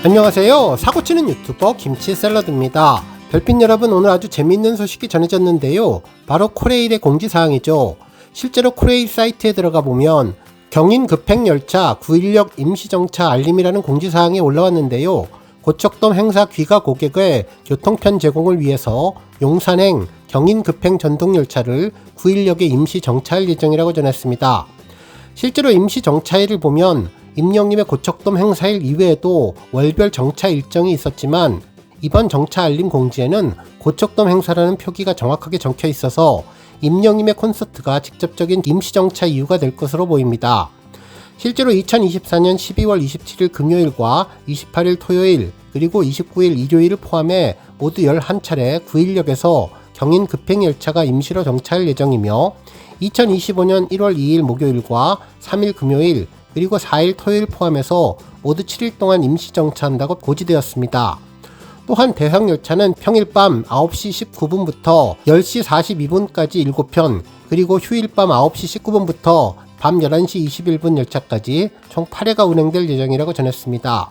안녕하세요. 사고치는 유튜버 김치샐러드입니다. 별빛 여러분, 오늘 아주 재미있는 소식이 전해졌는데요. 바로 코레일의 공지사항이죠. 실제로 코레일 사이트에 들어가 보면 경인 급행열차 9인력 임시정차 알림이라는 공지사항이 올라왔는데요. 고척돔 행사 귀가 고객의 교통편 제공을 위해서 용산행 경인 급행 전동열차를 9인력에 임시정차할 예정이라고 전했습니다. 실제로 임시정차일을 보면 임영님의 고척돔 행사일 이외에도 월별 정차 일정이 있었지만 이번 정차 알림 공지에는 고척돔 행사라는 표기가 정확하게 적혀 있어서 임영님의 콘서트가 직접적인 임시정차 이유가 될 것으로 보입니다. 실제로 2024년 12월 27일 금요일과 28일 토요일 그리고 29일 일요일을 포함해 모두 11차례 9인력에서 경인 급행열차가 임시로 정차할 예정이며 2025년 1월 2일 목요일과 3일 금요일 그리고 4일 토요일 포함해서 모두 7일 동안 임시정차한다고 고지되었습니다. 또한 대상 열차는 평일 밤 9시 19분부터 10시 42분까지 7편, 그리고 휴일 밤 9시 19분부터 밤 11시 21분 열차까지 총 8회가 운행될 예정이라고 전했습니다.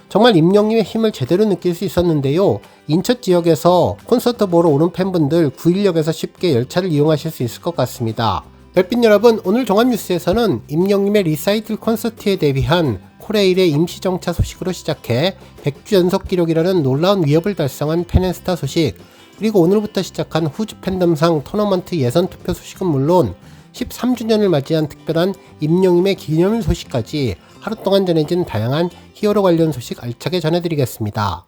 정말 임영님의 힘을 제대로 느낄 수 있었는데요. 인천 지역에서 콘서트 보러 오는 팬분들 9인력에서 쉽게 열차를 이용하실 수 있을 것 같습니다. 별빛 여러분, 오늘 종합뉴스에서는 임영님의 리사이틀 콘서트에 대비한 코레일의 임시정차 소식으로 시작해 100주 연속 기록이라는 놀라운 위협을 달성한 팬앤스타 소식, 그리고 오늘부터 시작한 후즈 팬덤상 토너먼트 예선 투표 소식은 물론 13주년을 맞이한 특별한 임영님의 기념일 소식까지 하루 동안 전해진 다양한 히어로 관련 소식 알차게 전해드리겠습니다.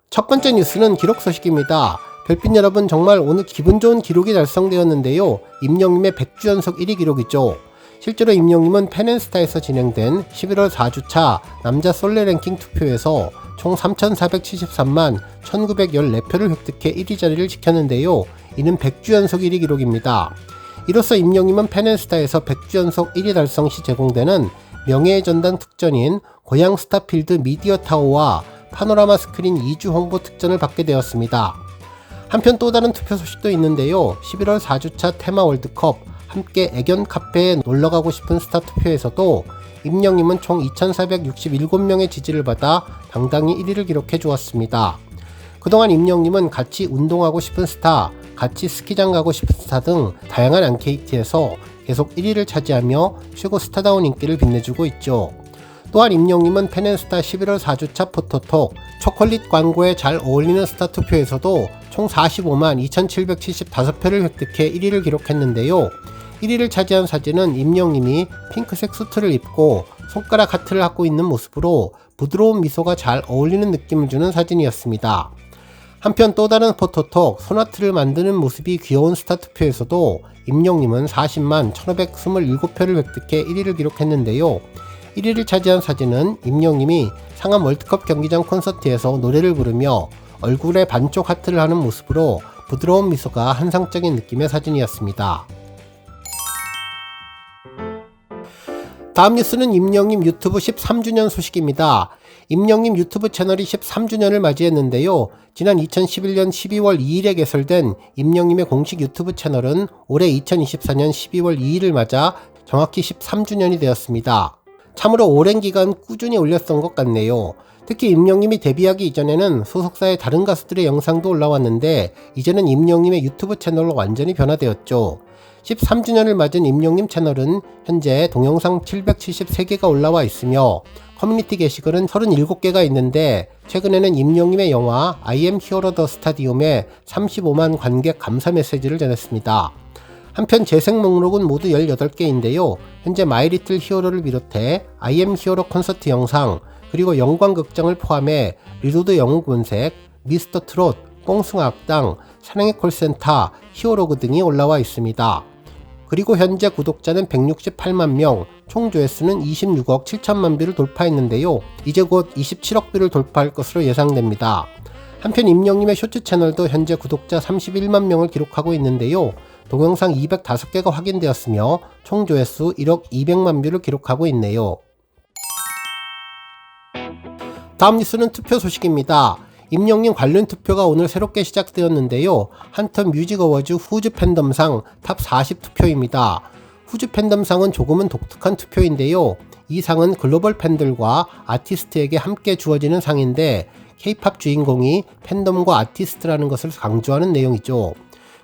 첫 번째 뉴스는 기록 소식입니다. 별빛 여러분, 정말 오늘 기분 좋은 기록이 달성되었는데요. 임영님의 100주 연속 1위 기록이죠. 실제로 임영님은 팬앤스타에서 진행된 11월 4주차 남자 솔레 랭킹 투표에서 총 3,473만 1,914표를 획득해 1위 자리를 지켰는데요. 이는 100주 연속 1위 기록입니다. 이로써 임영님은 팬앤스타에서 100주 연속 1위 달성 시 제공되는 명예의 전당 특전인 고양 스타필드 미디어 타워와 파노라마 스크린 2주 홍보 특전을 받게 되었습니다. 한편 또 다른 투표 소식도 있는데요. 11월 4주차 테마 월드컵 함께 애견 카페에 놀러가고 싶은 스타 투표에서도 임영님은 총 2,467명의 지지를 받아 당당히 1위를 기록해 주었습니다. 그동안 임영님은 같이 운동하고 싶은 스타, 같이 스키장 가고 싶은 스타 등 다양한 앙케이트에서 계속 1위를 차지하며 최고 스타다운 인기를 빛내주고 있죠. 또한 임영님은 팬앤스타 11월 4주차 포토톡 초콜릿 광고에 잘 어울리는 스타 투표에서도 총 45만 2,775표를 획득해 1위를 기록했는데요. 1위를 차지한 사진은 임영님이 핑크색 수트를 입고 손가락 하트를 갖고 있는 모습으로 부드러운 미소가 잘 어울리는 느낌을 주는 사진이었습니다. 한편 또 다른 포토톡 손아트를 만드는 모습이 귀여운 스타 투표에서도 임영님은 40만 1,527표를 획득해 1위를 기록했는데요. 1위를 차지한 사진은 임영님이 상암 월드컵 경기장 콘서트에서 노래를 부르며 얼굴에 반쪽 하트를 하는 모습으로 부드러운 미소가 환상적인 느낌의 사진이었습니다. 다음 뉴스는 임영님 유튜브 13주년 소식입니다. 임영님 유튜브 채널이 13주년을 맞이했는데요. 지난 2011년 12월 2일에 개설된 임영님의 공식 유튜브 채널은 올해 2024년 12월 2일을 맞아 정확히 13주년이 되었습니다. 참으로 오랜 기간 꾸준히 올렸던 것 같네요. 특히 임영님이 데뷔하기 이전에는 소속사의 다른 가수들의 영상도 올라왔는데 이제는 임영님의 유튜브 채널로 완전히 변화되었죠. 13주년을 맞은 임영님 채널은 현재 동영상 773개가 올라와 있으며 커뮤니티 게시글은 37개가 있는데 최근에는 임영님의 영화 I am hero the stadium에 35만 관객 감사 메시지를 전했습니다. 한편 재생 목록은 모두 18개인데요. 현재 마이리틀 히어로를 비롯해 I am hero 콘서트 영상, 그리고 영광극장을 포함해 리로드 영웅본색, 미스터 트롯, 뽕숭아 악당, 사랑의 콜센터, 히어로그 등이 올라와 있습니다. 그리고 현재 구독자는 168만 명, 총 조회수는 26억 7천만 뷰를 돌파했는데요. 이제 곧 27억 뷰를 돌파할 것으로 예상됩니다. 한편 임영님의 쇼츠 채널도 현재 구독자 31만 명을 기록하고 있는데요. 동영상 205개가 확인되었으며 총 조회수 1억 200만 뷰를 기록하고 있네요. 다음 뉴스는 투표 소식입니다. 임영님 관련 투표가 오늘 새롭게 시작되었는데요. 한턴 뮤직 어워즈 후즈 팬덤상 탑 40 투표입니다. 후즈 팬덤상은 조금은 독특한 투표인데요. 이 상은 글로벌 팬들과 아티스트에게 함께 주어지는 상인데 K-팝 주인공이 팬덤과 아티스트라는 것을 강조하는 내용이죠.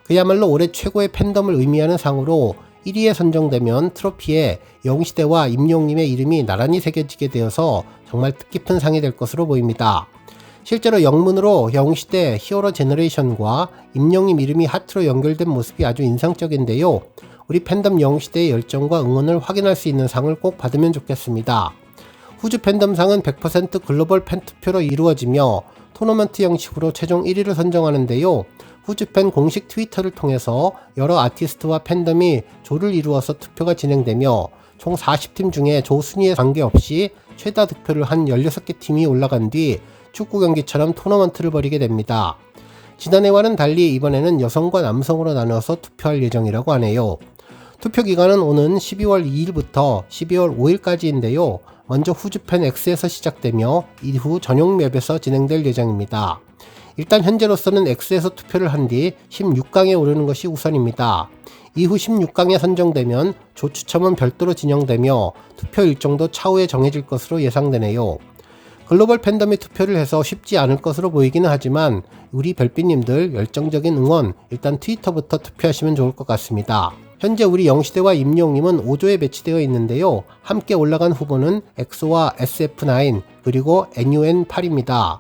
그야말로 올해 최고의 팬덤을 의미하는 상으로 1위에 선정되면 트로피에 영시대와 임영님의 이름이 나란히 새겨지게 되어서 정말 뜻깊은 상이 될 것으로 보입니다. 실제로 영문으로 영시대 히어로 제너레이션과 임영님 이름이 하트로 연결된 모습이 아주 인상적인데요. 우리 팬덤 영시대의 열정과 응원을 확인할 수 있는 상을 꼭 받으면 좋겠습니다. 후즈 팬덤상은 100% 글로벌 팬 투표로 이루어지며 토너먼트 형식으로 최종 1위를 선정하는데요. 후즈팬 공식 트위터를 통해서 여러 아티스트와 팬덤이 조를 이루어서 투표가 진행되며 총 40팀 중에 조 순위에 관계없이 최다 득표를 한 16개 팀이 올라간 뒤 축구 경기처럼 토너먼트를 벌이게 됩니다. 지난해와는 달리 이번에는 여성과 남성으로 나눠서 투표할 예정이라고 하네요. 투표 기간은 오는 12월 2일부터 12월 5일까지인데요. 먼저 후즈팬 X에서 시작되며 이후 전용 맵에서 진행될 예정입니다. 일단 현재로서는 X에서 투표를 한 뒤 16강에 오르는 것이 우선입니다. 이후 16강에 선정되면 조 추첨은 별도로 진행되며 투표 일정도 차후에 정해질 것으로 예상되네요. 글로벌 팬덤이 투표를 해서 쉽지 않을 것으로 보이기는 하지만 우리 별빛님들 열정적인 응원 일단 트위터부터 투표하시면 좋을 것 같습니다. 현재 우리 영시대와 임영님은 5조에 배치되어 있는데요. 함께 올라간 후보는 엑소와 SF9 그리고 NUN8입니다.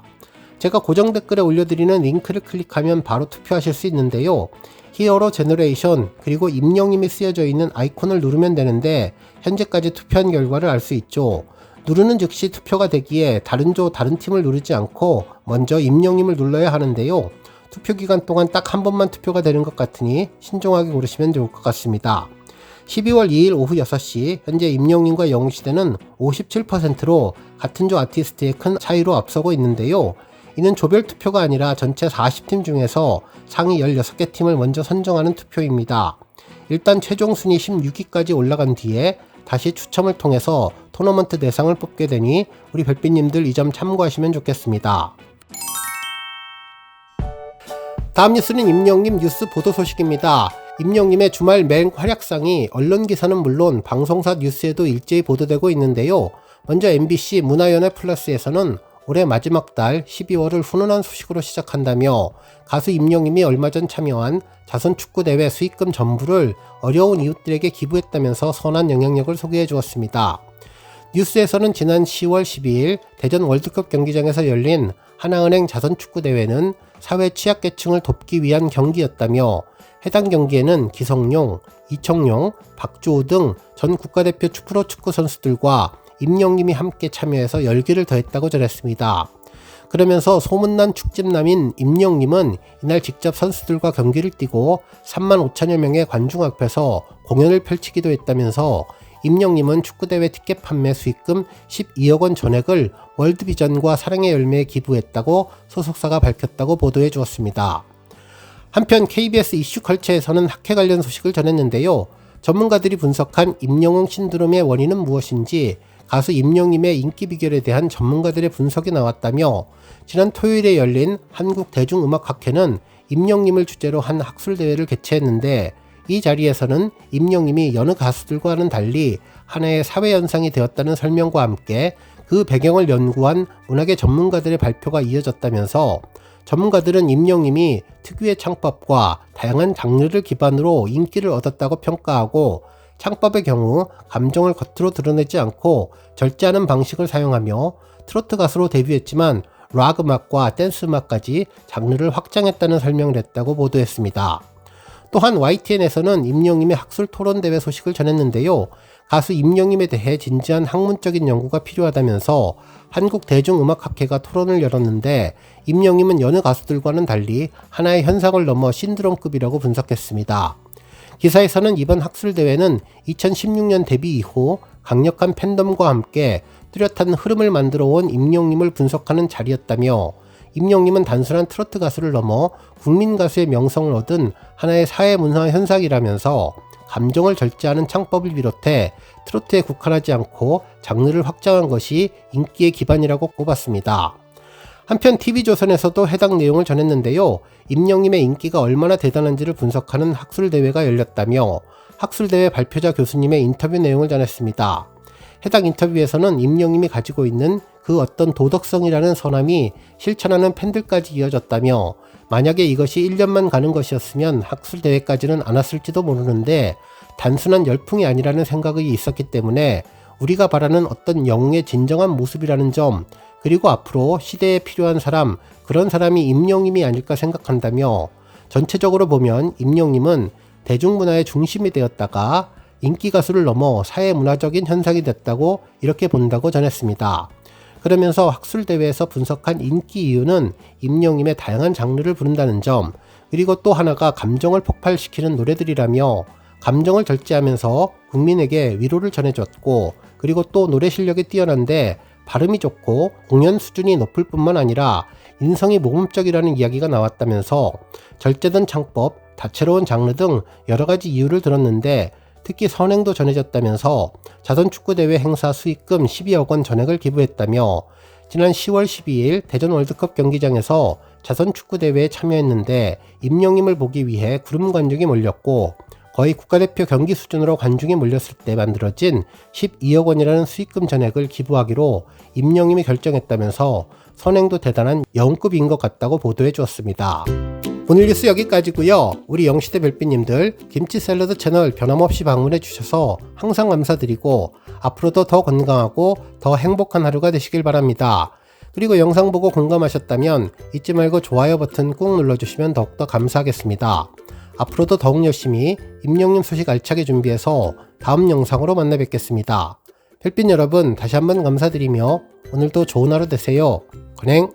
제가 고정 댓글에 올려드리는 링크를 클릭하면 바로 투표하실 수 있는데요. 히어로 제너레이션 그리고 임영님이 쓰여져 있는 아이콘을 누르면 되는데 현재까지 투표한 결과를 알 수 있죠. 누르는 즉시 투표가 되기에 다른 팀을 누르지 않고 먼저 임영님을 눌러야 하는데요. 투표 기간 동안 딱 한 번만 투표가 되는 것 같으니 신중하게 고르시면 좋을 것 같습니다. 12월 2일 오후 6시 현재 임영님과 영시대는 57%로 같은 조 아티스트의 큰 차이로 앞서고 있는데요. 이는 조별 투표가 아니라 전체 40팀 중에서 상위 16개 팀을 먼저 선정하는 투표입니다. 일단 최종 순위 16위까지 올라간 뒤에 다시 추첨을 통해서 토너먼트 대상을 뽑게 되니 우리 별빛님들 이 점 참고하시면 좋겠습니다. 다음 뉴스는 임영님 뉴스 보도 소식입니다. 임영님의 주말 맹활약상이 언론 기사는 물론 방송사 뉴스에도 일제히 보도되고 있는데요. 먼저 MBC 문화연예 플러스에서는 올해 마지막 달 12월을 훈훈한 소식으로 시작한다며 가수 임영님이 얼마 전 참여한 자선축구대회 수익금 전부를 어려운 이웃들에게 기부했다면서 선한 영향력을 소개해 주었습니다. 뉴스에서는 지난 10월 12일 대전 월드컵 경기장에서 열린 하나은행 자선축구대회는 사회 취약계층을 돕기 위한 경기였다며 해당 경기에는 기성용, 이청용, 박주호 등 전 국가대표 프로축구 선수들과 임영님이 함께 참여해서 열기를 더했다고 전했습니다. 그러면서 소문난 축집남인 임영님은 이날 직접 선수들과 경기를 뛰고 3만 5천여 명의 관중 앞에서 공연을 펼치기도 했다면서 임영님은 축구대회 티켓 판매 수익금 12억 원 전액을 월드비전과 사랑의 열매에 기부했다고 소속사가 밝혔다고 보도해 주었습니다. 한편 KBS 이슈컬처에서는 학회 관련 소식을 전했는데요. 전문가들이 분석한 임영웅 신드롬의 원인은 무엇인지 가수 임영님의 인기 비결에 대한 전문가들의 분석이 나왔다며 지난 토요일에 열린 한국대중음악학회는 임영님을 주제로 한 학술대회를 개최했는데 이 자리에서는 임영님이 여느 가수들과는 달리 하나의 사회현상이 되었다는 설명과 함께 그 배경을 연구한 문학의 전문가들의 발표가 이어졌다면서 전문가들은 임영님이 특유의 창법과 다양한 장르를 기반으로 인기를 얻었다고 평가하고 창법의 경우 감정을 겉으로 드러내지 않고 절제하는 방식을 사용하며 트로트 가수로 데뷔했지만 락 음악과 댄스 음악까지 장르를 확장했다는 설명을 했다고 보도했습니다. 또한 YTN에서는 임영님의 학술 토론대회 소식을 전했는데요. 가수 임영님에 대해 진지한 학문적인 연구가 필요하다면서 한국대중음악학회가 토론을 열었는데 임영님은 여느 가수들과는 달리 하나의 현상을 넘어 신드롬급이라고 분석했습니다. 기사에서는 이번 학술대회는 2016년 데뷔 이후 강력한 팬덤과 함께 뚜렷한 흐름을 만들어 온 임영님을 분석하는 자리였다며 임영님은 단순한 트로트 가수를 넘어 국민 가수의 명성을 얻은 하나의 사회문화 현상이라면서 감정을 절제하는 창법을 비롯해 트로트에 국한하지 않고 장르를 확장한 것이 인기의 기반이라고 꼽았습니다. 한편 TV조선에서도 해당 내용을 전했는데요. 임영님의 인기가 얼마나 대단한지를 분석하는 학술대회가 열렸다며 학술대회 발표자 교수님의 인터뷰 내용을 전했습니다. 해당 인터뷰에서는 임영님이 가지고 있는 그 어떤 도덕성이라는 선함이 실천하는 팬들까지 이어졌다며, 만약에 이것이 1년만 가는 것이었으면 학술대회까지는 안 왔을지도 모르는데 단순한 열풍이 아니라는 생각이 있었기 때문에 우리가 바라는 어떤 영웅의 진정한 모습이라는 점, 그리고 앞으로 시대에 필요한 사람, 그런 사람이 임영님이 아닐까 생각한다며, 전체적으로 보면 임영님은 대중문화의 중심이 되었다가 인기 가수를 넘어 사회문화적인 현상이 됐다고 이렇게 본다고 전했습니다. 그러면서 학술대회에서 분석한 인기 이유는 임영님의 다양한 장르를 부른다는 점, 그리고 또 하나가 감정을 폭발시키는 노래들이라며, 감정을 절제하면서 국민에게 위로를 전해줬고, 그리고 또 노래 실력이 뛰어난데 발음이 좋고 공연 수준이 높을 뿐만 아니라 인성이 모범적이라는 이야기가 나왔다면서, 절제된 창법, 다채로운 장르 등 여러가지 이유를 들었는데 특히 선행도 전해졌다면서 자선축구대회 행사 수익금 12억 원 전액을 기부했다며, 지난 10월 12일 대전 월드컵 경기장에서 자선축구대회에 참여했는데 임영님을 보기 위해 구름 관중이 몰렸고, 거의 국가대표 경기 수준으로 관중이 몰렸을 때 만들어진 12억 원이라는 수익금 전액을 기부하기로 임영님이 결정했다면서 선행도 대단한 영웅급인 것 같다고 보도해 주었습니다. 오늘 뉴스 여기까지고요. 우리 영시대 별빛님들 김치 샐러드 채널 변함없이 방문해 주셔서 항상 감사드리고 앞으로도 더 건강하고 더 행복한 하루가 되시길 바랍니다. 그리고 영상 보고 공감하셨다면 잊지 말고 좋아요 버튼 꾹 눌러주시면 더욱더 감사하겠습니다. 앞으로도 더욱 열심히 임영님 소식 알차게 준비해서 다음 영상으로 만나 뵙겠습니다. 별빛 여러분 다시 한번 감사드리며 오늘도 좋은 하루 되세요. 건행!